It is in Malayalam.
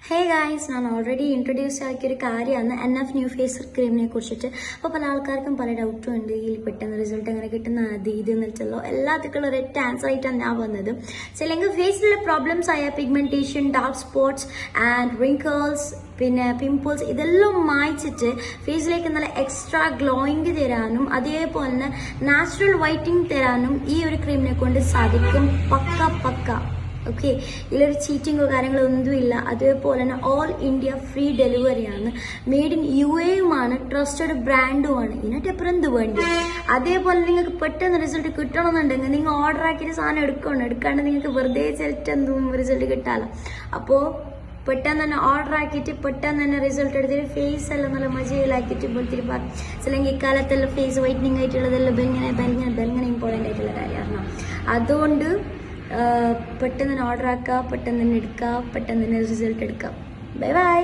ഹേ ഗായ്സ്, ഞാൻ ഓൾറെഡി ഇൻട്രൊഡ്യൂസ് ആക്കിയൊരു കാര്യമാണ് NF ന്യൂ ഫേസ് ക്രീമിനെ കുറിച്ചിട്ട്. അപ്പോൾ പല ആൾക്കാർക്കും പല ഡൗട്ടും ഉണ്ട്, ഈ പെട്ടെന്ന് റിസൾട്ട് എങ്ങനെ കിട്ടുന്ന അത് ഇത് എന്നിട്ടല്ലോ എല്ലാത്തിനുള്ള ഒരൊറ്റ ആൻസർ ആയിട്ടാണ് ഞാൻ വന്നത്. ചിലങ്കിൽ ഫേസിലുള്ള പ്രോബ്ലംസ് ആയ pigmentation, dark spots and wrinkles, പിന്നെ പിമ്പിൾസ് ഇതെല്ലാം മായ്ച്ചിട്ട് ഫേസിലേക്ക് നല്ല എക്സ്ട്രാ ഗ്ലോയിങ് തരാനും അതേപോലെ തന്നെ നാച്ചുറൽ വൈറ്റിംഗ് തരാനും ഈ ഒരു ക്രീമിനെ കൊണ്ട് സാധിക്കും. പക്ക ഓക്കെ, ഇതിലൊരു ചീറ്റിങ്ങോ കാര്യങ്ങളോ ഒന്നുമില്ല. അതേപോലെ തന്നെ ഓൾ ഇന്ത്യ ഫ്രീ ഡെലിവറിയാണ്, മെയ്ഡ് ഇൻ UAE, ട്രസ്റ്റഡ് ബ്രാൻഡുമാണ്. ഇതിനായിട്ട് എപ്പോഴും എന്ത് വേണ്ടി. അതേപോലെ നിങ്ങൾക്ക് പെട്ടെന്ന് റിസൾട്ട് കിട്ടണമെന്നുണ്ടെങ്കിൽ നിങ്ങൾ ഓർഡർ ആക്കിയിട്ട് സാധനം എടുക്കാണ്ട് നിങ്ങൾക്ക് വെറുതെ ചെറുത്തെന്തും റിസൾട്ട് കിട്ടാമല്ലോ. അപ്പോൾ പെട്ടെന്ന് തന്നെ ഓർഡർ ആക്കിയിട്ട് പെട്ടെന്ന് തന്നെ റിസൾട്ട് എടുത്തിട്ട് ഫേസ് എല്ലാം നല്ല മജയിലാക്കിയിട്ട് വെളുത്തിട്ട് അല്ലെങ്കിൽ ഇക്കാലത്തെല്ലാം ഫേസ് വൈറ്റനിങ് ആയിട്ടുള്ളതെല്ലാം ബെൽങ്ങനെ ഇമ്പോർട്ടൻ്റ് ആയിട്ടുള്ള കാര്യമാണ്. അതുകൊണ്ട് പെട്ടെന്ന് തന്നെ ഓർഡർ ആക്കുക, പെട്ടെന്ന് തന്നെ എടുക്കുക, പെട്ടെന്ന് തന്നെ റിസൾട്ട് എടുക്കുക. Bye bye.